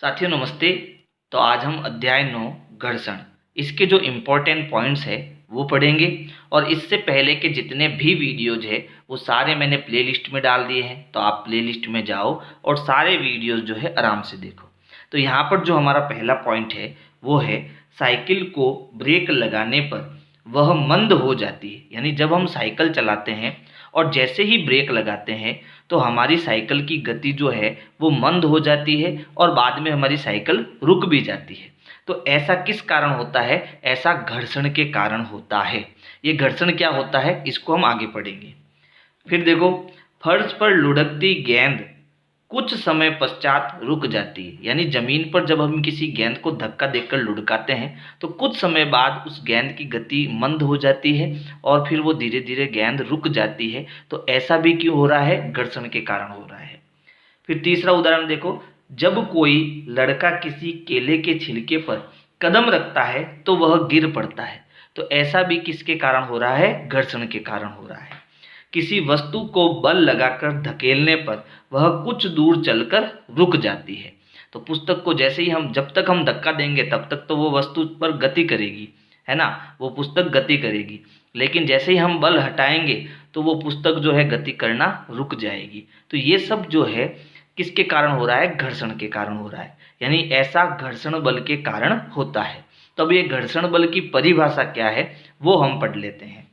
साथियों नमस्ते। तो आज हम अध्याय 9 घर्षण इसके जो इम्पोर्टेंट पॉइंट्स है वो पढ़ेंगे। और इससे पहले के जितने भी वीडियोज है वो सारे मैंने प्लेलिस्ट में डाल दिए हैं, तो आप प्लेलिस्ट में जाओ और सारे वीडियोज जो है आराम से देखो। तो यहाँ पर जो हमारा पहला पॉइंट है वो है साइकिल को ब्रेक लगाने पर वह मंद हो जाती है। यानी जब हम साइकिल चलाते हैं और जैसे ही ब्रेक लगाते हैं तो हमारी साइकिल की गति जो है वो मंद हो जाती है और बाद में हमारी साइकिल रुक भी जाती है। तो ऐसा किस कारण होता है? ऐसा घर्षण के कारण होता है। ये घर्षण क्या होता है इसको हम आगे पढ़ेंगे। फिर देखो, फर्श पर लुढ़कती गेंद कुछ समय पश्चात रुक जाती है। यानी जमीन पर जब हम किसी गेंद को धक्का देकर लुढ़काते हैं तो कुछ समय बाद उस गेंद की गति मंद हो जाती है और फिर वो धीरे धीरे गेंद रुक जाती है। तो ऐसा भी क्यों हो रहा है? घर्षण के कारण हो रहा है। फिर तीसरा उदाहरण देखो, जब कोई लड़का किसी केले के छिलके पर कदम रखता है तो वह गिर पड़ता है। तो ऐसा भी किसके कारण हो रहा है? घर्षण के कारण हो रहा है। किसी वस्तु को बल लगाकर धकेलने पर वह कुछ दूर चलकर रुक जाती है। तो पुस्तक को जैसे ही हम जब तक हम धक्का देंगे तब तक तो वो वस्तु पर गति करेगी, है ना, वो पुस्तक गति करेगी। लेकिन जैसे ही हम बल हटाएंगे तो वो पुस्तक जो है गति करना रुक जाएगी। तो ये सब जो है किसके कारण हो रहा है? घर्षण के कारण हो रहा है। यानी ऐसा घर्षण बल के कारण होता है। तब ये घर्षण बल की परिभाषा क्या है वो हम पढ़ लेते हैं।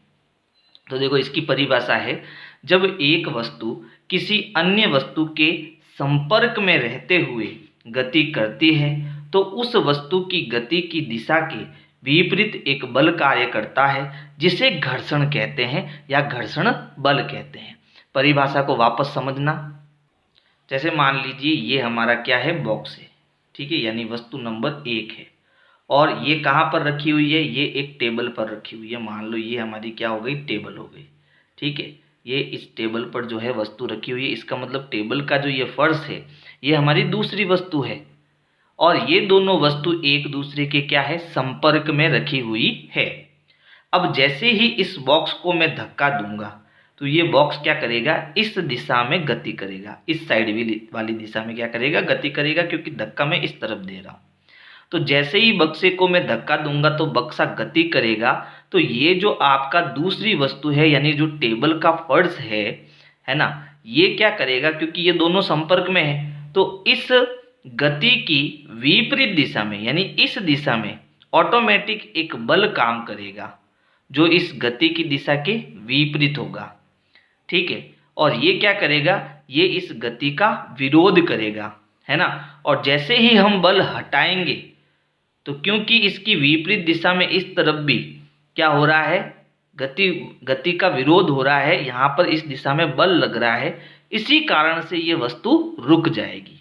तो देखो, इसकी परिभाषा है, जब एक वस्तु किसी अन्य वस्तु के संपर्क में रहते हुए गति करती है तो उस वस्तु की गति की दिशा के विपरीत एक बल कार्य करता है जिसे घर्षण कहते हैं या घर्षण बल कहते हैं। परिभाषा को वापस समझना। जैसे मान लीजिए ये हमारा क्या है? बॉक्स है, ठीक है, यानी वस्तु नंबर 1 है और ये कहाँ पर रखी हुई है? ये एक टेबल पर रखी हुई है। मान लो ये हमारी क्या हो गई? टेबल हो गई, ठीक है। ये इस टेबल पर जो है वस्तु रखी हुई है, इसका मतलब टेबल का जो ये फर्श है ये हमारी दूसरी वस्तु है और ये दोनों वस्तु एक दूसरे के क्या है? संपर्क में रखी हुई है। अब जैसे ही इस बॉक्स को मैं धक्का दूंगा तो ये बॉक्स क्या करेगा? इस दिशा में गति करेगा, इस साइड वाली दिशा में क्या करेगा? गति करेगा, क्योंकि धक्का मैं इस तरफ दे रहा हूँ। तो जैसे ही बक्से को मैं धक्का दूंगा तो बक्सा गति करेगा। तो ये जो आपका दूसरी वस्तु है यानी जो टेबल का फर्श है ना, ये क्या करेगा? क्योंकि ये दोनों संपर्क में है तो इस गति की विपरीत दिशा में यानी इस दिशा में ऑटोमेटिक एक बल काम करेगा जो इस गति की दिशा के विपरीत होगा, ठीक है। और ये क्या करेगा? ये इस गति का विरोध करेगा, है ना। और जैसे ही हम बल हटाएंगे तो क्योंकि इसकी विपरीत दिशा में इस तरफ भी क्या हो रहा है? गति का विरोध हो रहा है। यहाँ पर इस दिशा में बल लग रहा है, इसी कारण से ये वस्तु रुक जाएगी।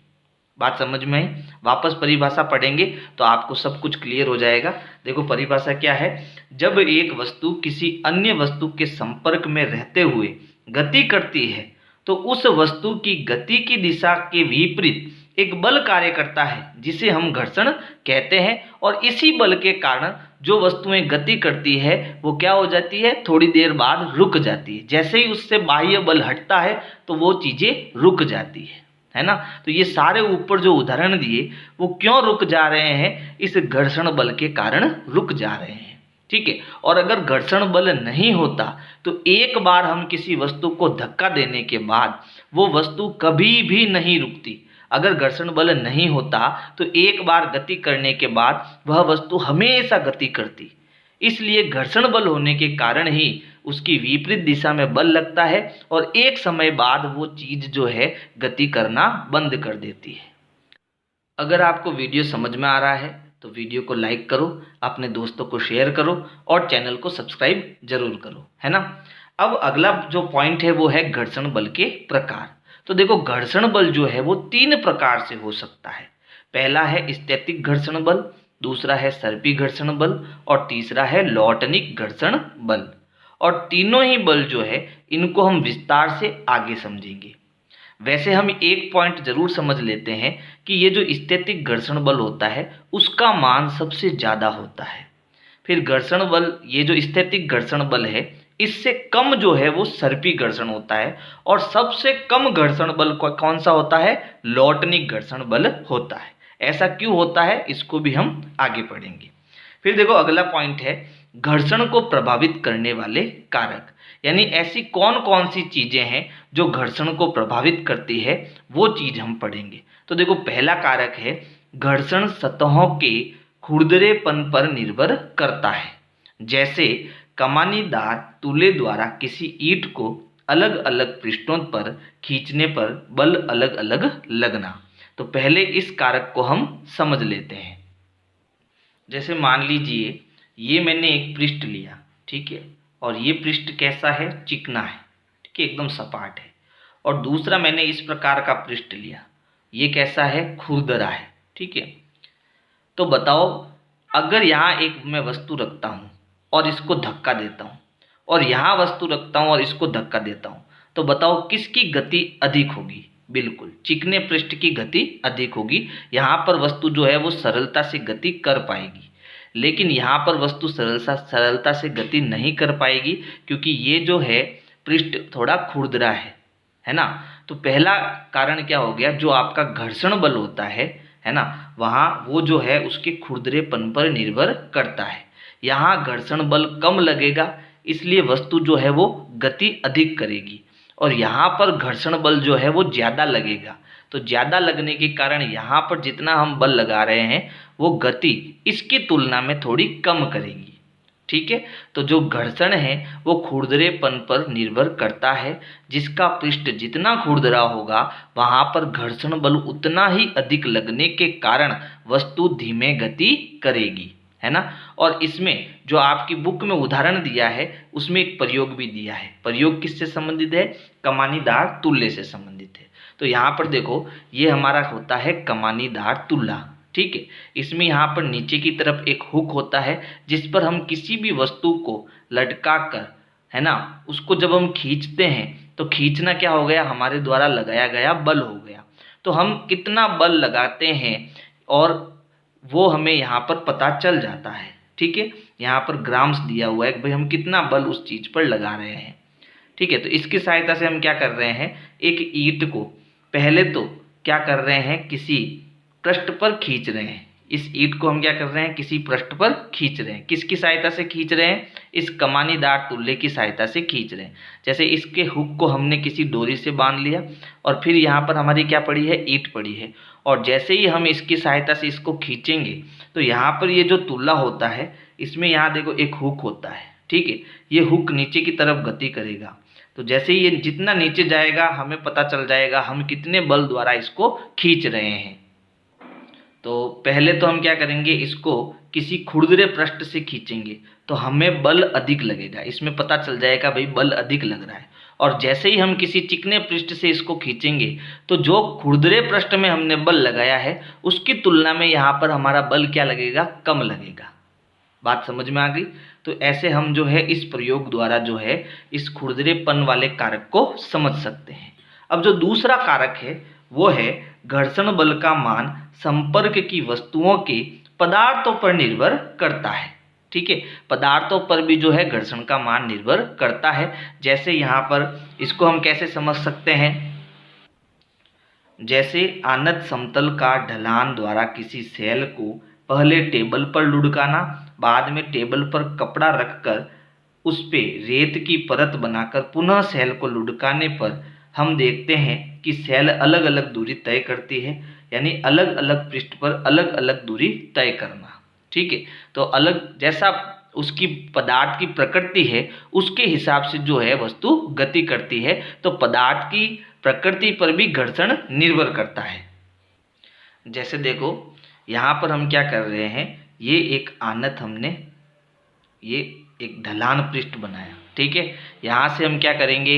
बात समझ में आई? वापस परिभाषा पढ़ेंगे तो आपको सब कुछ क्लियर हो जाएगा। देखो परिभाषा क्या है, जब एक वस्तु किसी अन्य वस्तु के संपर्क में रहते हुए गति करती है तो उस वस्तु की गति की दिशा के विपरीत एक बल कार्य करता है जिसे हम घर्षण कहते हैं। और इसी बल के कारण जो वस्तुएं गति करती है वो क्या हो जाती है? थोड़ी देर बाद रुक जाती है। जैसे ही उससे बाह्य बल हटता है तो वो चीजें रुक जाती है ना। तो ये सारे ऊपर जो उदाहरण दिए वो क्यों रुक जा रहे हैं? इस घर्षण बल के कारण रुक जा रहे हैं, ठीक है। और अगर घर्षण बल नहीं होता तो एक बार हम किसी वस्तु को धक्का देने के बाद वो वस्तु कभी भी नहीं रुकती। अगर घर्षण बल नहीं होता तो एक बार गति करने के बाद वह वस्तु हमेशा गति करती। इसलिए घर्षण बल होने के कारण ही उसकी विपरीत दिशा में बल लगता है और एक समय बाद वो चीज जो है गति करना बंद कर देती है। अगर आपको वीडियो समझ में आ रहा है तो वीडियो को लाइक करो, अपने दोस्तों को शेयर करो और चैनल को सब्सक्राइब जरूर करो, है ना। अब अगला जो पॉइंट है वो है घर्षण बल के प्रकार। तो देखो, घर्षण बल जो है वो 3 प्रकार से हो सकता है। पहला है स्थैतिक घर्षण बल, दूसरा है सर्पी घर्षण बल और तीसरा है लौटनिक घर्षण बल। और तीनों ही बल जो है इनको हम विस्तार से आगे समझेंगे। वैसे हम एक पॉइंट जरूर समझ लेते हैं कि ये जो स्थैतिक घर्षण बल होता है उसका मान सबसे ज़्यादा होता है। फिर घर्षण बल, ये जो स्थैतिक घर्षण बल है इससे कम जो है वो सर्पी घर्षण होता है और सबसे कम घर्षण बल कौन सा होता है? लौटनिक घर्षण बल होता है। ऐसा क्यों होता है इसको भी हम आगे पढ़ेंगे। फिर देखो अगला पॉइंट है घर्षण को प्रभावित करने वाले कारक, यानी ऐसी कौन कौन सी चीजें हैं जो घर्षण को प्रभावित करती है, वो चीज हम पढ़ेंगे। तो देखो पहला कारक है घर्षण सतहों के खुरदरेपन पर निर्भर करता है। जैसे कमानीदार तुले द्वारा किसी ईंट को अलग अलग पृष्ठों पर खींचने पर बल अलग अलग लगना। तो पहले इस कारक को हम समझ लेते हैं। जैसे मान लीजिए ये मैंने एक पृष्ठ लिया, ठीक है, और ये पृष्ठ कैसा है, चिकना है, ठीक है, एकदम सपाट है। और दूसरा मैंने इस प्रकार का पृष्ठ लिया, ये कैसा है, खुरदरा है, ठीक है। तो बताओ अगर यहाँ एक मैं वस्तु रखता हूँ और इसको धक्का देता हूँ, और यहाँ वस्तु रखता हूँ और इसको धक्का देता हूँ, तो बताओ किसकी गति अधिक होगी। बिल्कुल चिकने पृष्ठ की गति अधिक होगी। यहाँ पर वस्तु जो है वो सरलता से गति कर पाएगी, लेकिन यहाँ पर वस्तु सरलता से गति नहीं कर पाएगी, क्योंकि ये जो है पृष्ठ थोड़ा खुरदरा है ना। तो पहला कारण क्या हो गया, जो आपका घर्षण बल होता है ना, वहाँ वो जो है उसके खुरदरेपन पर निर्भर करता है। यहाँ घर्षण बल कम लगेगा, इसलिए वस्तु जो है वो गति अधिक करेगी, और यहाँ पर घर्षण बल जो है वो ज़्यादा लगेगा। तो ज़्यादा लगने के कारण यहाँ पर जितना हम बल लगा रहे हैं वो गति इसकी तुलना में थोड़ी कम करेगी, ठीक है। तो जो घर्षण है वो खुरदरेपन पर निर्भर करता है। जिसका पृष्ठ जितना खुरदरा होगा वहाँ पर घर्षण बल उतना ही अधिक लगने के कारण वस्तु धीमे गति करेगी, है ना। और इसमें जो आपकी बुक में उदाहरण दिया है उसमें एक प्रयोग भी दिया है। प्रयोग किससे संबंधित है, कमानीदार तुल्य से संबंधित है। तो यहाँ पर देखो ये हमारा होता है कमानीदार तुल्ला, ठीक है। इसमें यहाँ पर नीचे की तरफ एक हुक होता है जिस पर हम किसी भी वस्तु को लटका कर, है ना, उसको जब हम खींचते हैं तो खींचना क्या हो गया, हमारे द्वारा लगाया गया बल हो गया। तो हम कितना बल लगाते हैं और वो हमें यहाँ पर पता चल जाता है, ठीक है। यहाँ पर ग्राम्स दिया हुआ है कि भाई हम कितना बल उस चीज़ पर लगा रहे हैं, ठीक है। तो इसकी सहायता से हम क्या कर रहे हैं, एक ईंट को पहले तो क्या कर रहे हैं, किसी पृष्ठ पर खींच रहे हैं। इस ईंट को हम क्या कर रहे हैं, किसी पृष्ठ पर खींच रहे हैं। किसकी सहायता से खींच रहे हैं, इस कमानीदार तुल्य की सहायता से खींच रहे हैं। जैसे इसके हुक को हमने किसी डोरी से बांध लिया और फिर यहाँ पर हमारी क्या पड़ी है, ईंट पड़ी है, और जैसे ही हम इसकी सहायता से इसको खींचेंगे तो यहाँ पर ये जो तुल्ला होता है इसमें यहाँ देखो एक हुक होता है, ठीक है। ये हुक नीचे की तरफ गति करेगा। तो जैसे ही ये जितना नीचे जाएगा हमें पता चल जाएगा हम कितने बल द्वारा इसको खींच रहे हैं। तो पहले तो हम क्या करेंगे, इसको किसी खुरदरे पृष्ठ से खींचेंगे तो हमें बल अधिक लगेगा, इसमें पता चल जाएगा भाई बल अधिक लग रहा है। और जैसे ही हम किसी चिकने पृष्ठ से इसको खींचेंगे तो जो खुरदरे पृष्ठ में हमने बल लगाया है उसकी तुलना में यहाँ पर हमारा बल क्या लगेगा, कम लगेगा। बात समझ में आ गई। तो ऐसे हम जो है इस प्रयोग द्वारा जो है इस खुरदरेपन वाले कारक को समझ सकते हैं। अब जो दूसरा कारक है वो है घर्षण बल का मान संपर्क की वस्तुओं के पदार्थों पर निर्भर करता है, ठीक है। पदार्थों पर भी जो है घर्षण का मान निर्भर करता है। जैसे यहाँ पर इसको हम कैसे समझ सकते हैं, जैसे आनत समतल का ढलान द्वारा किसी सेल को पहले टेबल पर लुढ़काना, बाद में टेबल पर कपड़ा रखकर उस पे रेत की परत बनाकर पुनः सेल को लुढ़काने पर हम देखते हैं कि सेल अलग अलग दूरी तय करती है, यानी अलग अलग पृष्ठ पर अलग अलग दूरी तय करना, ठीक है। तो अलग जैसा उसकी पदार्थ की प्रकृति है उसके हिसाब से जो है वस्तु गति करती है। तो पदार्थ की प्रकृति पर भी घर्षण निर्भर करता है। जैसे देखो यहाँ पर हम क्या कर रहे हैं, ये एक आनत हमने ये एक ढलान पृष्ठ बनाया, ठीक है। यहाँ से हम क्या करेंगे,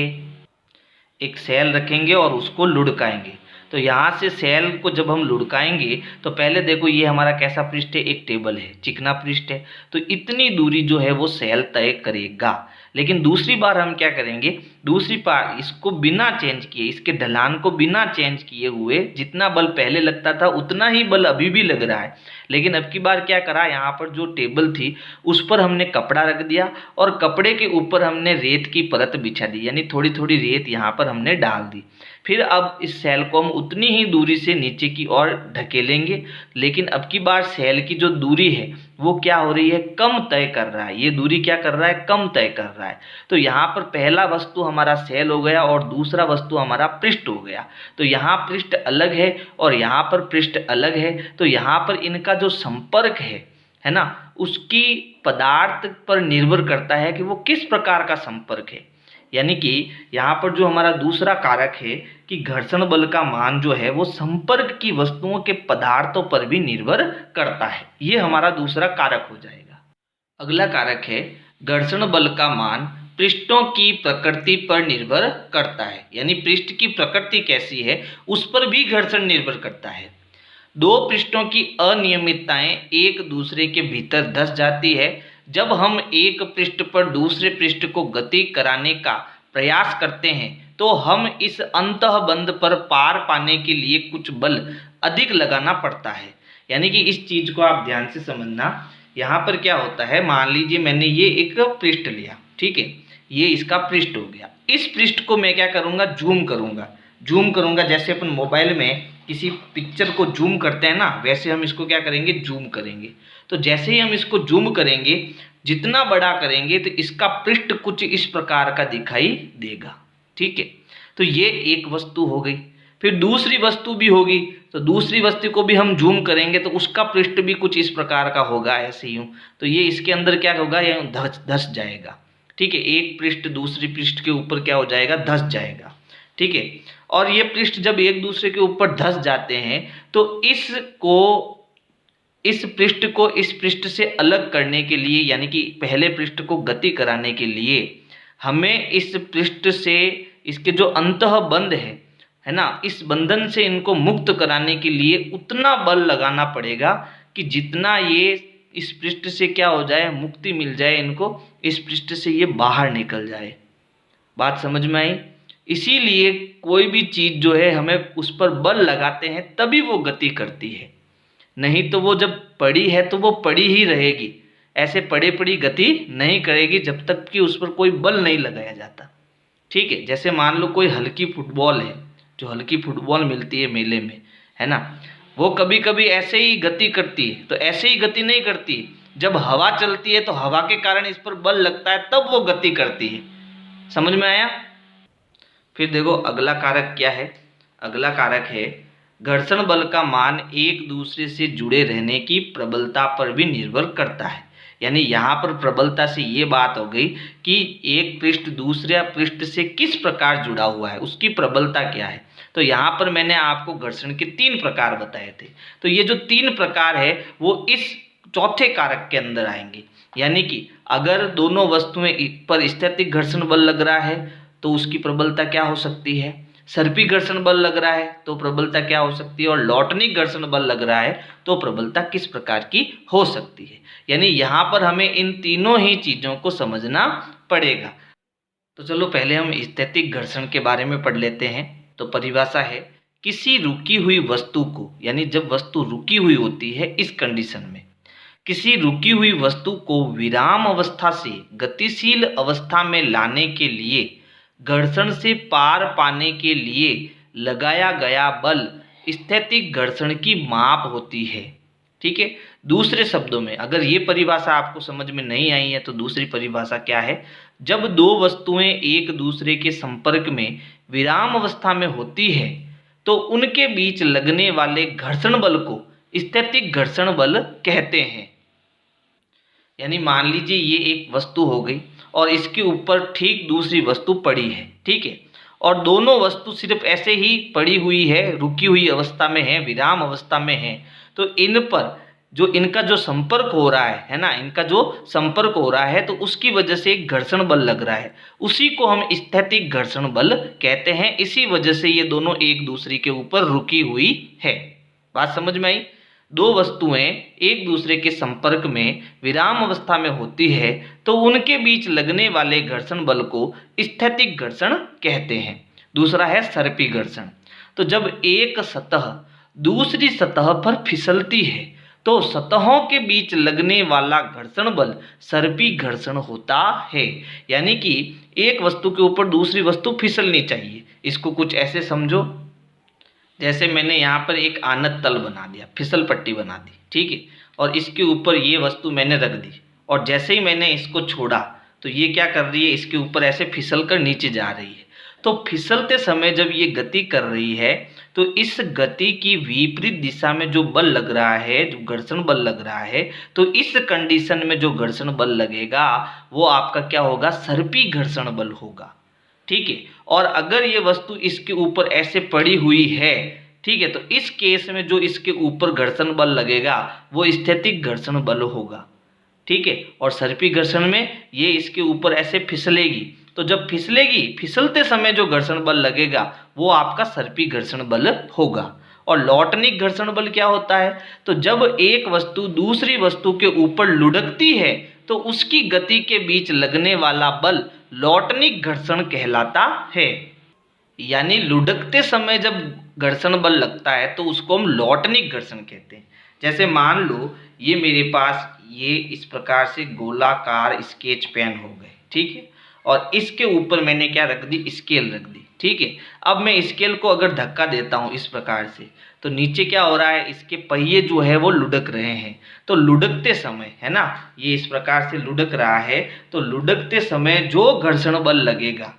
एक सेल रखेंगे और उसको लुढ़काएंगे। तो यहाँ से सेल को जब हम लुढ़काएंगे तो पहले देखो ये हमारा कैसा पृष्ठ है, एक टेबल है, चिकना पृष्ठ है, तो इतनी दूरी जो है वो सेल तय करेगा। लेकिन दूसरी बार हम क्या करेंगे, दूसरी बार इसको बिना चेंज किए, इसके ढलान को बिना चेंज किए हुए जितना बल पहले लगता था उतना ही बल अभी भी लग रहा है। लेकिन अब की बार क्या करा, यहाँ पर जो टेबल थी उस पर हमने कपड़ा रख दिया और कपड़े के ऊपर हमने रेत की परत बिछा दी, यानी थोड़ी थोड़ी रेत यहाँ पर हमने डाल दी। फिर अब इस सेल को हम उतनी ही दूरी से नीचे की ओर ढकेलेंगे, लेकिन अब की बार सेल की जो दूरी है वो क्या हो रही है, कम तय कर रहा है। ये दूरी क्या कर रहा है, कम तय कर रहा है। तो यहाँ पर पहला वस्तु हमारा सेल हो गया और दूसरा वस्तु हमारा पृष्ठ हो गया। तो यहाँ पृष्ठ अलग है और यहाँ पर पृष्ठ अलग है। तो यहाँ पर इनका जो संपर्क है ना, उसकी पदार्थ पर निर्भर करता है कि वो किस प्रकार का संपर्क है। यानी कि यहाँ पर जो हमारा दूसरा कारक है कि घर्षण बल का मान जो है वो संपर्क की वस्तुओं के पदार्थों पर भी निर्भर करता है। ये हमारा दूसरा कारक हो जाएगा। अगला कारक है घर्षण बल का मान पृष्ठों की प्रकृति पर निर्भर करता है। यानी पृष्ठ की प्रकृति कैसी है उस पर भी घर्षण निर्भर करता है। दो पृष्ठों की अनियमितताएं एक दूसरे के भीतर धंस जाती है। जब हम एक पृष्ठ पर दूसरे पृष्ठ को गति कराने का प्रयास करते हैं तो हम इस अंतःबंध पर पार पाने के लिए कुछ बल अधिक लगाना पड़ता है। यानी कि इस चीज को आप ध्यान से समझना। यहाँ पर क्या होता है, मान लीजिए मैंने ये एक पृष्ठ लिया, ठीक है, ये इसका पृष्ठ हो गया। इस पृष्ठ को मैं क्या करूँगा, जूम करूँगा। जैसे अपन मोबाइल में किसी पिक्चर को जूम करते हैं ना, वैसे हम इसको क्या करेंगे, जूम करेंगे। तो जैसे ही हम इसको जूम करेंगे, जितना बड़ा करेंगे तो इसका पृष्ठ कुछ इस प्रकार का दिखाई देगा, ठीक है। तो ये एक वस्तु हो गई। फिर दूसरी वस्तु भी होगी, तो दूसरी वस्तु को भी हम जूम करेंगे तो उसका पृष्ठ भी कुछ इस प्रकार का होगा, ऐसे यूं। तो ये इसके अंदर क्या होगा, ये धंस जाएगा, ठीक है। एक पृष्ठ दूसरी पृष्ठ के ऊपर क्या हो जाएगा, धंस जाएगा, ठीक है। और ये पृष्ठ जब एक दूसरे के ऊपर धंस जाते हैं तो इस पृष्ठ को इस पृष्ठ से अलग करने के लिए, यानी कि पहले पृष्ठ को गति कराने के लिए हमें इस पृष्ठ से इसके जो अंतःबंध है ना, इस बंधन से इनको मुक्त कराने के लिए उतना बल लगाना पड़ेगा कि जितना ये इस पृष्ठ से क्या हो जाए, मुक्ति मिल जाए इनको, इस पृष्ठ से ये बाहर निकल जाए। बात समझ में आई। इसीलिए कोई भी चीज़ जो है हमें उस पर बल लगाते हैं तभी वो गति करती है, नहीं तो वो जब पड़ी है तो वो पड़ी ही रहेगी। ऐसे पड़ी गति नहीं करेगी जब तक कि उस पर कोई बल नहीं लगाया जाता, ठीक है। जैसे मान लो कोई हल्की फुटबॉल है, जो हल्की फुटबॉल मिलती है मेले में, है ना, वो कभी कभी ऐसे ही गति करती है। तो ऐसे ही गति नहीं करती, जब हवा चलती है तो हवा के कारण इस पर बल लगता है तब वो गति करती है। समझ में आया। फिर देखो अगला कारक क्या है, अगला कारक है घर्षण बल का मान एक दूसरे से जुड़े रहने की प्रबलता पर भी निर्भर करता है। यानी यहाँ पर प्रबलता से ये बात हो गई कि एक पृष्ठ दूसरे पृष्ठ से किस प्रकार जुड़ा हुआ है, उसकी प्रबलता क्या है। तो यहाँ पर मैंने आपको घर्षण के 3 प्रकार बताए थे। तो ये जो 3 प्रकार है वो इस चौथे कारक के अंदर आएंगे। यानी कि अगर दोनों वस्तुएं पर स्थैतिक घर्षण बल लग रहा है तो उसकी प्रबलता क्या हो सकती है, सर्पी घर्षण बल लग रहा है तो प्रबलता क्या हो सकती है, और लॉटनिक घर्षण बल लग रहा है तो प्रबलता किस प्रकार की हो सकती है। यानी यहाँ पर हमें इन तीनों ही चीज़ों को समझना पड़ेगा। तो चलो पहले हम स्थैतिक घर्षण के बारे में पढ़ लेते हैं। तो परिभाषा है, किसी रुकी हुई वस्तु को, यानी जब वस्तु रुकी हुई होती है इस कंडीशन में, किसी रुकी हुई वस्तु को विराम अवस्था से गतिशील अवस्था में लाने के लिए घर्षण से पार पाने के लिए लगाया गया बल स्थैतिक घर्षण की माप होती है, ठीक है। दूसरे शब्दों में अगर ये परिभाषा आपको समझ में नहीं आई है तो दूसरी परिभाषा क्या है, जब दो वस्तुएं एक दूसरे के संपर्क में विराम अवस्था में होती है तो उनके बीच लगने वाले घर्षण बल को स्थैतिक घर्षण बल कहते हैं। यानी मान लीजिए ये एक वस्तु हो गई और इसके ऊपर ठीक दूसरी वस्तु पड़ी है, ठीक है, और दोनों वस्तु सिर्फ ऐसे ही पड़ी हुई है, रुकी हुई अवस्था में है, विराम अवस्था में है। तो इन पर जो इनका जो संपर्क हो रहा है ना, इनका जो संपर्क हो रहा है तो उसकी वजह से एक घर्षण बल लग रहा है, उसी को हम स्थैतिक घर्षण बल कहते हैं। इसी वजह से ये दोनों एक दूसरे के ऊपर रुकी हुई है। बात समझ में आई। दो वस्तुएं एक दूसरे के संपर्क में विराम अवस्था में होती है तो उनके बीच लगने वाले घर्षण बल को स्थैतिक घर्षण कहते हैं। दूसरा है सर्पी घर्षण। तो जब एक सतह दूसरी सतह पर फिसलती है तो सतहों के बीच लगने वाला घर्षण बल सर्पी घर्षण होता है। यानी कि एक वस्तु के ऊपर दूसरी वस्तु फिसलनी चाहिए। इसको कुछ ऐसे समझो, जैसे मैंने यहाँ पर एक आनत तल बना दिया, फिसल पट्टी बना दी, ठीक है, और इसके ऊपर ये वस्तु मैंने रख दी, और जैसे ही मैंने इसको छोड़ा तो ये क्या कर रही है, इसके ऊपर ऐसे फिसल कर नीचे जा रही है। तो फिसलते समय जब ये गति कर रही है तो इस गति की विपरीत दिशा में जो बल लग रहा है, जो घर्षण बल लग रहा है, तो इस कंडीशन में जो घर्षण बल लगेगा वो आपका क्या होगा, सर्पी घर्षण बल होगा, ठीक है। और अगर ये वस्तु इसके ऊपर ऐसे पड़ी हुई है, ठीक है, तो इस केस में जो इसके ऊपर घर्षण बल लगेगा वो स्थैतिक घर्षण बल होगा, ठीक है। और सर्पी घर्षण में ये इसके ऊपर ऐसे फिसलेगी, तो जब फिसलेगी, फिसलते समय जो घर्षण बल लगेगा वो आपका सर्पी घर्षण बल होगा। और लौटनिक घर्षण बल क्या होता है, तो जब एक वस्तु दूसरी वस्तु के ऊपर लुढ़कती है तो उसकी गति के बीच लगने वाला बल लौटनिक घर्षण कहलाता है। यानी लुढ़कते समय जब घर्षण बल लगता है तो उसको हम लौटनिक घर्षण कहते हैं। जैसे मान लो ये मेरे पास ये इस प्रकार से गोलाकार स्केच पेन हो गए, ठीक है, और इसके ऊपर मैंने क्या रख दी, स्केल रख दी, ठीक है। अब मैं स्केल को अगर धक्का देता हूँ इस प्रकार से, तो नीचे क्या हो रहा है, इसके पहिए जो है वो लुढ़क रहे हैं। तो लुढ़कते समय, है ना, ये इस प्रकार से लुढ़क रहा है, तो लुढ़कते समय जो घर्षण बल लगेगा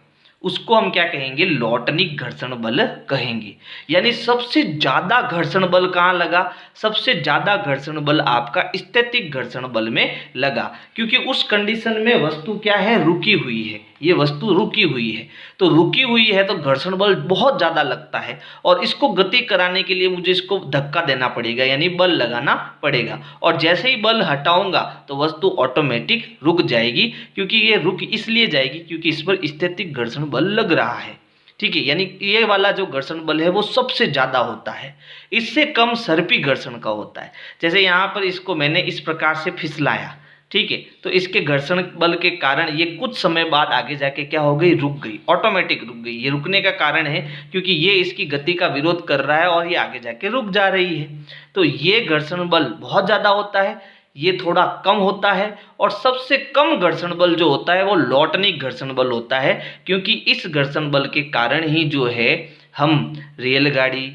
उसको हम क्या कहेंगे, लौटनिक घर्षण बल कहेंगे। यानी सबसे ज्यादा घर्षण बल कहाँ लगा, सबसे ज्यादा घर्षण बल आपका स्थैतिक घर्षण बल में लगा, क्योंकि उस कंडीशन में वस्तु क्या है, रुकी हुई है, ये वस्तु रुकी हुई है। तो रुकी हुई है तो घर्षण बल बहुत ज्यादा लगता है, और इसको गति कराने के लिए मुझे इसको धक्का देना पड़ेगा, यानी बल लगाना पड़ेगा। और जैसे ही बल हटाऊंगा तो वस्तु ऑटोमेटिक रुक जाएगी, क्योंकि ये रुक इसलिए जाएगी क्योंकि इस पर स्थैतिक घर्षण बल लग रहा है, ठीक है। यानी ये वाला जो घर्षण बल है वो सबसे ज्यादा होता है, इससे कम सर्पी घर्षण का होता है। जैसे यहाँ पर इसको मैंने इस प्रकार से फिसलाया, ठीक है, तो इसके घर्षण बल के कारण ये कुछ समय बाद आगे जाके क्या हो गई, रुक गई, ऑटोमेटिक रुक गई। ये रुकने का कारण है क्योंकि ये इसकी गति का विरोध कर रहा है और ये आगे जाके रुक जा रही है। तो ये घर्षण बल बहुत ज्यादा होता है, ये थोड़ा कम होता है, और सबसे कम घर्षण बल जो होता है वो लौटनिक घर्षण बल होता है, क्योंकि इस घर्षण बल के कारण ही जो है हम रेलगाड़ी,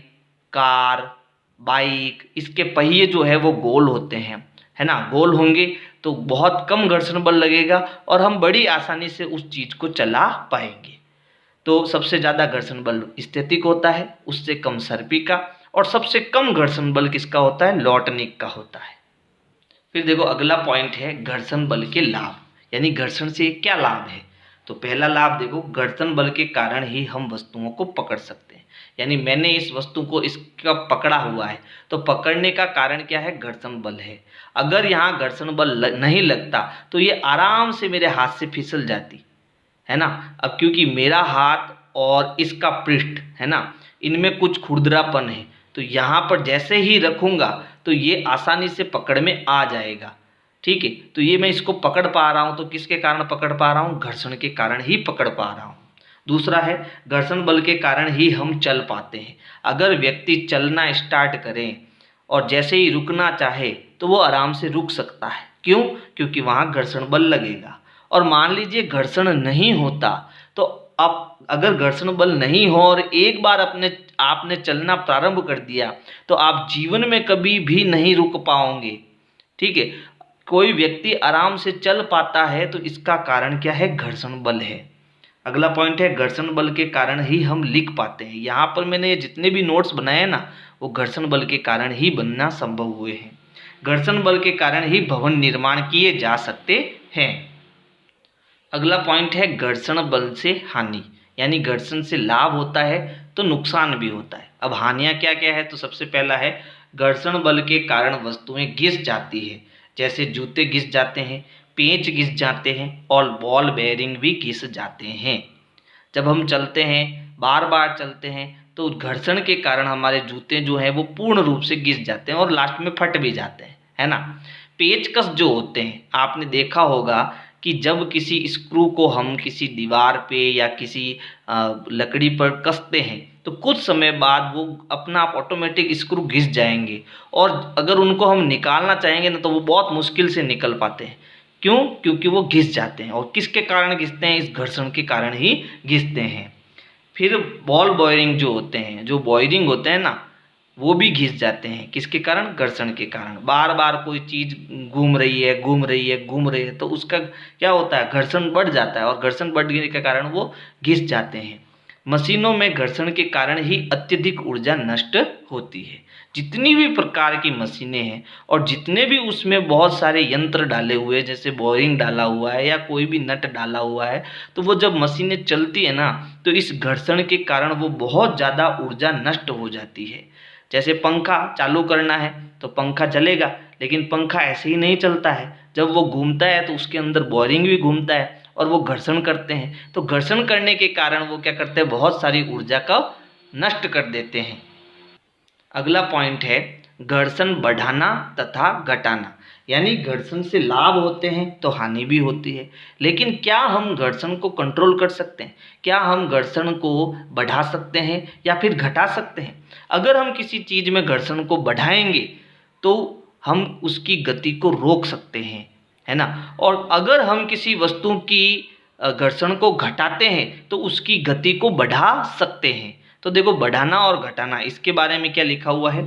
कार, बाइक, इसके पहिए जो है वो गोल होते हैं, है ना, गोल होंगे तो बहुत कम घर्षण बल लगेगा और हम बड़ी आसानी से उस चीज को चला पाएंगे। तो सबसे ज्यादा घर्षण बल स्थैतिक होता है, उससे कम सर्पी का, और सबसे कम घर्षण बल किसका होता है, लौटनिक का होता है। फिर देखो अगला पॉइंट है घर्षण बल के लाभ, यानी घर्षण से क्या लाभ है। तो पहला लाभ देखो, घर्षण बल के कारण ही हम वस्तुओं को पकड़ सकते हैं। यानी मैंने इस वस्तु को इसका पकड़ा हुआ है, तो पकड़ने का कारण क्या है, घर्षण बल है। अगर यहाँ घर्षण बल नहीं लगता तो ये आराम से मेरे हाथ से फिसल जाती, है ना। अब क्योंकि मेरा हाथ और इसका पृष्ठ, है ना, इनमें कुछ खुरदरापन है, तो यहाँ पर जैसे ही रखूंगा तो ये आसानी से पकड़ में आ जाएगा, ठीक है। तो ये मैं इसको पकड़ पा रहा हूँ, तो किसके कारण पकड़ पा रहा हूँ, घर्षण के कारण ही पकड़ पा रहा हूँ। दूसरा है घर्षण बल के कारण ही हम चल पाते हैं। अगर व्यक्ति चलना स्टार्ट करें और जैसे ही रुकना चाहे तो वो आराम से रुक सकता है, क्यों, क्योंकि वहाँ घर्षण बल लगेगा। और मान लीजिए घर्षण नहीं होता, तो अब अगर घर्षण बल नहीं हो और एक बार आपने चलना प्रारंभ कर दिया तो आप जीवन में कभी भी नहीं रुक पाओगे, ठीक है। कोई व्यक्ति आराम से चल पाता है तो इसका कारण क्या है, घर्षण बल है। अगला पॉइंट है घर्षण बल के कारण ही हम लिख पाते हैं। यहाँ पर मैंने जितने भी नोट्स बनाए हैं ना, वो घर्षण बल के कारण ही बनना संभव हुए हैं। घर्षण बल के कारण ही भवन निर्माण किए जा सकते हैं। अगला पॉइंट है घर्षण बल से हानि, यानी घर्षण से लाभ होता है तो नुकसान भी होता है। अब हानियां क्या क्या है, तो सबसे पहला है घर्षण बल के कारण वस्तुएं घिस जाती है, जैसे जूते घिस जाते हैं, पेंच घिस जाते हैं, और बॉल बेयरिंग भी घिस जाते हैं। जब हम चलते हैं, बार बार चलते हैं, तो घर्षण के कारण हमारे जूते जो हैं वो पूर्ण रूप से घिस जाते हैं और लास्ट में फट भी जाते हैं, है ना। पेचकस जो होते हैं, आपने देखा होगा कि जब किसी स्क्रू को हम किसी दीवार पे या किसी लकड़ी पर कसते हैं तो कुछ समय बाद वो अपना आप ऑटोमेटिक स्क्रू घिस जाएंगे, और अगर उनको हम निकालना चाहेंगे ना तो वो बहुत मुश्किल से निकल पाते हैं। क्यों? क्योंकि वो घिस जाते हैं। और किसके कारण घिसते हैं? इस घर्षण के कारण ही घिसते हैं। फिर बॉल बॉयरिंग जो होते हैं, जो बॉयरिंग होते हैं ना, वो भी घिस जाते हैं। किसके कारण? घर्षण के कारण। बार बार कोई चीज़ घूम रही है, घूम रही है, घूम रही है, तो उसका क्या होता है? घर्षण बढ़ जाता है, और घर्षण बढ़ने के कारण वो घिस जाते हैं। मशीनों में घर्षण के कारण ही अत्यधिक ऊर्जा नष्ट होती है। जितनी भी प्रकार की मशीनें हैं और जितने भी उसमें बहुत सारे यंत्र डाले हुए हैं, जैसे बोरिंग डाला हुआ है या कोई भी नट डाला हुआ है, तो वो जब मशीनें चलती है ना, तो इस घर्षण के कारण वो बहुत ज़्यादा ऊर्जा नष्ट हो जाती है। जैसे पंखा चालू करना है तो पंखा चलेगा, लेकिन पंखा ऐसे ही नहीं चलता है। जब वो घूमता है तो उसके अंदर बोरिंग भी घूमता है और वो घर्षण करते हैं। तो घर्षण करने के कारण वो क्या करते हैं? बहुत सारी ऊर्जा का नष्ट कर देते हैं। अगला पॉइंट है घर्षण बढ़ाना तथा घटाना। यानी घर्षण से लाभ होते हैं तो हानि भी होती है। लेकिन क्या हम घर्षण को कंट्रोल कर सकते हैं? क्या हम घर्षण को बढ़ा सकते हैं या फिर घटा सकते हैं? अगर हम किसी चीज़ में घर्षण को बढ़ाएंगे तो हम उसकी गति को रोक सकते हैं, है ना। और अगर हम किसी वस्तु की घर्षण को घटाते हैं तो उसकी गति को बढ़ा सकते हैं। तो देखो, बढ़ाना और घटाना, इसके बारे में क्या लिखा हुआ है?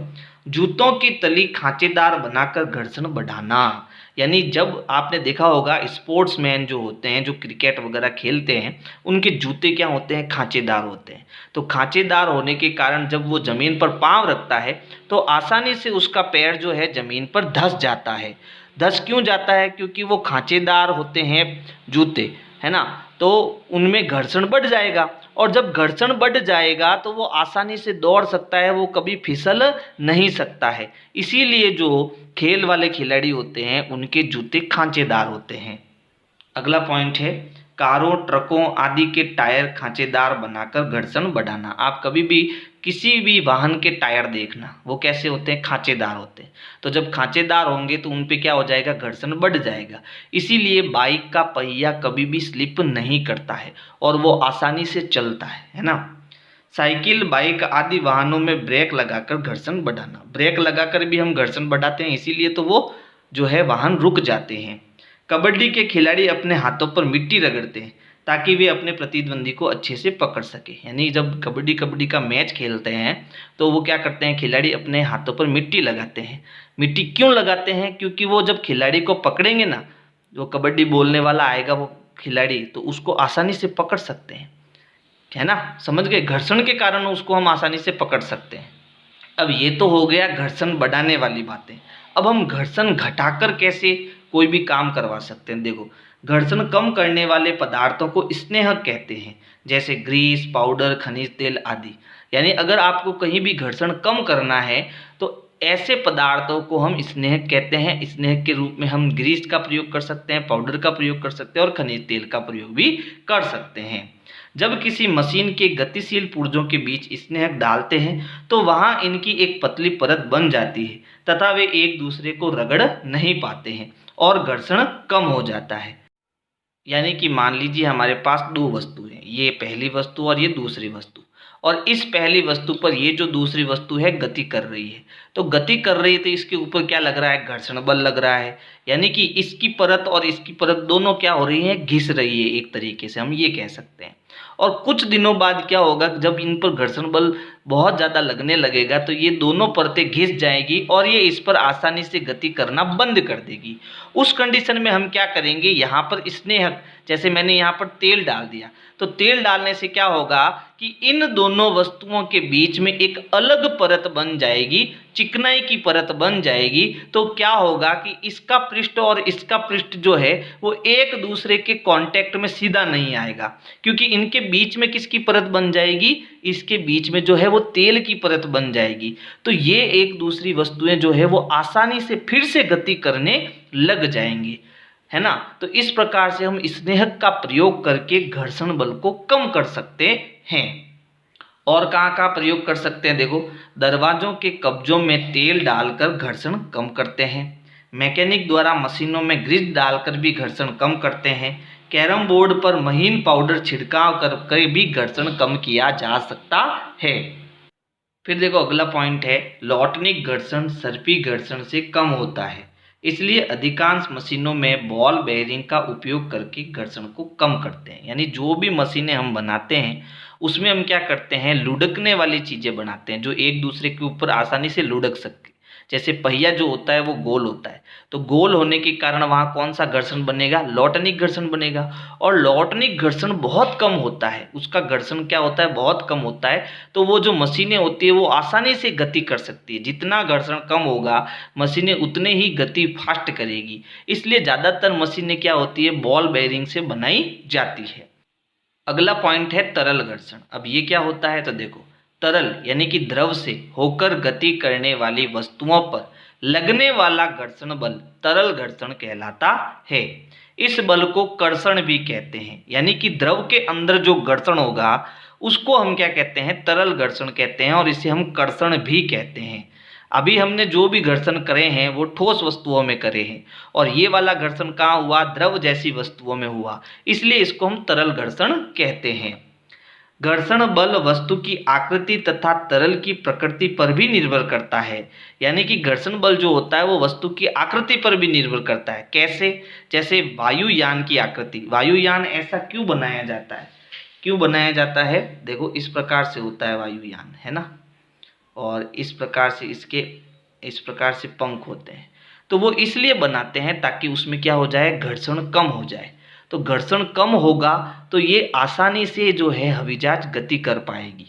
जूतों की तली खांचेदार बनाकर घर्षण बढ़ाना। यानी जब आपने देखा होगा स्पोर्ट्समैन जो होते हैं, जो क्रिकेट वगैरह खेलते हैं, उनके जूते क्या होते हैं? खांचेदार होते हैं। तो खांचेदार होने के कारण जब वो ज़मीन पर पाँव रखता है तो आसानी से उसका पैर जो है ज़मीन पर धंस जाता है। धंस क्यों जाता है? क्योंकि वो खांचेदार होते हैं जूते, है ना। तो उनमें घर्षण बढ़ जाएगा, और जब घर्षण बढ़ जाएगा तो वो आसानी से दौड़ सकता है, वो कभी फिसल नहीं सकता है। इसीलिए जो खेल वाले खिलाड़ी होते हैं उनके जूते खांचेदार होते हैं। अगला पॉइंट है कारों, ट्रकों आदि के टायर खांचेदार बनाकर घर्षण बढ़ाना। आप कभी भी किसी भी वाहन के टायर देखना, वो कैसे होते हैं? खांचेदार होते हैं। तो जब खांचेदार होंगे तो उन पे क्या हो जाएगा? घर्षण बढ़ जाएगा। इसीलिए बाइक का पहिया कभी भी स्लिप नहीं करता है और वो आसानी से चलता है ना। साइकिल, बाइक आदि वाहनों में ब्रेक लगाकर घर्षण बढ़ाना। ब्रेक लगाकर भी हम घर्षण बढ़ाते हैं, इसीलिए तो वो जो है वाहन रुक जाते हैं। कबड्डी के खिलाड़ी अपने हाथों पर मिट्टी रगड़ते हैं ताकि वे अपने प्रतिद्वंदी को अच्छे से पकड़ सके। यानी जब कबड्डी का मैच खेलते हैं तो वो क्या करते हैं? खिलाड़ी अपने हाथों पर मिट्टी लगाते हैं। मिट्टी क्यों लगाते हैं? क्योंकि वो जब खिलाड़ी को पकड़ेंगे ना, जो कबड्डी बोलने वाला आएगा वो खिलाड़ी, तो उसको आसानी से पकड़ सकते हैं, है ना। समझ गए? घर्षण के कारण उसको हम आसानी से पकड़ सकते हैं। अब ये तो हो गया घर्षण बढ़ाने वाली बातें। अब हम घर्षण घटाकर कैसे कोई भी काम करवा सकते हैं? देखो, घर्षण कम करने वाले पदार्थों को स्नेहक कहते हैं, जैसे ग्रीस, पाउडर, खनिज तेल आदि। यानी अगर आपको कहीं भी घर्षण कम करना है तो ऐसे पदार्थों को हम स्नेहक कहते हैं। स्नेहक के रूप में हम ग्रीस का प्रयोग कर सकते हैं, पाउडर का प्रयोग कर सकते हैं और खनिज तेल का प्रयोग भी कर सकते हैं। जब किसी मशीन के गतिशील पुर्जों के बीच स्नेहक डालते हैं तो वहां इनकी एक पतली परत बन जाती है तथा वे एक दूसरे को रगड़ नहीं पाते हैं और घर्षण कम हो जाता है। यानी कि मान लीजिए हमारे पास दो वस्तु हैं, ये पहली वस्तु और ये दूसरी वस्तु, और इस पहली वस्तु पर ये जो दूसरी वस्तु है गति कर रही है। तो गति कर रही है तो इसके ऊपर क्या लग रहा है? घर्षण बल लग रहा है। यानी कि इसकी परत और इसकी परत दोनों क्या हो रही है? घिस रही है, एक तरीके से हम ये कह सकते हैं। और कुछ दिनों बाद क्या होगा? जब इन पर घर्षण बल बहुत ज़्यादा लगने लगेगा तो ये दोनों परतें घिस जाएगी और ये इस पर आसानी से गति करना बंद कर देगी। उस कंडीशन में हम क्या करेंगे? यहाँ पर स्नेहक, जैसे मैंने यहाँ पर तेल डाल दिया, तो तेल डालने से क्या होगा कि इन दोनों वस्तुओं के बीच में एक अलग परत बन जाएगी, चिकनाई की परत बन जाएगी। तो क्या होगा कि इसका पृष्ठ और इसका पृष्ठ जो है वो एक दूसरे के कांटेक्ट में सीधा नहीं आएगा, क्योंकि इनके बीच में किसकी परत बन जाएगी? इसके बीच में जो है वो तेल की परत बन जाएगी। तो ये एक दूसरी वस्तुएं जो है वो आसानी से फिर से गति करने लग जाएंगी, है ना। तो इस प्रकार से हम स्नेहक का प्रयोग करके घर्षण बल को कम कर सकते हैं। और कहाँ प्रयोग कर सकते हैं? देखो, दरवाजों के कब्जों में तेल डालकर घर्षण कम करते हैं। मैकेनिक द्वारा मशीनों में ग्रीस डालकर भी घर्षण कम करते हैं। कैरम बोर्ड पर महीन पाउडर छिड़काव कर भी घर्षण कम किया जा सकता है। फिर देखो अगला पॉइंट है, लॉटनिक घर्षण सर्पी घर्षण से कम होता है, इसलिए अधिकांश मशीनों में बॉल बेयरिंग का उपयोग करके घर्षण को कम करते हैं। यानी जो भी मशीनें हम बनाते हैं उसमें हम क्या करते हैं, लुढ़कने वाली चीज़ें बनाते हैं जो एक दूसरे के ऊपर आसानी से लुढ़क सकती। जैसे पहिया जो होता है वो गोल होता है, तो गोल होने के कारण वहाँ कौन सा घर्षण बनेगा, लॉटनिक घर्षण बनेगा। और लॉटनिक घर्षण बहुत कम होता है, उसका घर्षण क्या होता है, बहुत कम होता है। तो वो जो मशीनें होती है वो आसानी से गति कर सकती है। जितना घर्षण कम होगा मशीनें उतने ही गति फास्ट करेगी, इसलिए ज़्यादातर मशीनें क्या होती है, बॉल बेयरिंग से बनाई जाती है। अगला पॉइंट है तरल घर्षण। अब ये क्या होता है, तो देखो तरल यानी कि द्रव से होकर गति करने वाली वस्तुओं पर लगने वाला घर्षण बल तरल घर्षण कहलाता है। इस बल को कर्षण भी कहते हैं, यानी कि द्रव के अंदर जो घर्षण होगा उसको हम क्या कहते हैं, तरल घर्षण कहते हैं, और इसे हम कर्षण भी कहते हैं। अभी हमने जो भी घर्षण करे हैं वो ठोस वस्तुओं में करे हैं, और ये वाला घर्षण कहाँ हुआ, द्रव जैसी वस्तुओं में हुआ, इसलिए इसको हम तरल घर्षण कहते हैं। घर्षण बल वस्तु की आकृति तथा तरल की प्रकृति पर भी निर्भर करता है। यानी कि घर्षण बल जो होता है वो वस्तु की आकृति पर भी निर्भर करता है। कैसे, जैसे वायुयान की आकृति, वायुयान ऐसा क्यों बनाया जाता है, क्यों बनाया जाता है, देखो इस प्रकार से होता है वायुयान, है ना, और इस प्रकार से इसके इस प्रकार से पंख होते हैं। तो वो इसलिए बनाते हैं ताकि उसमें क्या हो जाए, घर्षण कम हो जाए। तो घर्षण कम होगा तो ये आसानी से जो है हवाई जहाज गति कर पाएगी।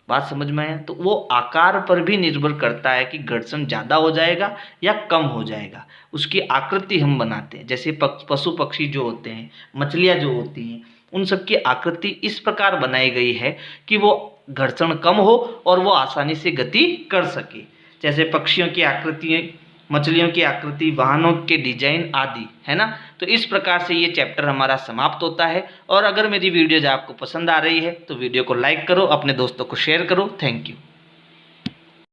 बात समझ में आया। तो वो आकार पर भी निर्भर करता है कि घर्षण ज़्यादा हो जाएगा या कम हो जाएगा। उसकी आकृति हम बनाते हैं, जैसे पशु पक्षी जो होते हैं, मछलियाँ जो होती हैं, उन सब की आकृति इस प्रकार बनाई गई है कि वो घर्षण कम हो और वो आसानी से गति कर सके। जैसे पक्षियों की आकृति, मछलियों की आकृति, वाहनों के डिजाइन आदि, है ना। तो इस प्रकार से ये चैप्टर हमारा समाप्त होता है। और अगर मेरी वीडियोज आपको पसंद आ रही है तो वीडियो को लाइक करो, अपने दोस्तों को शेयर करो। Thank you.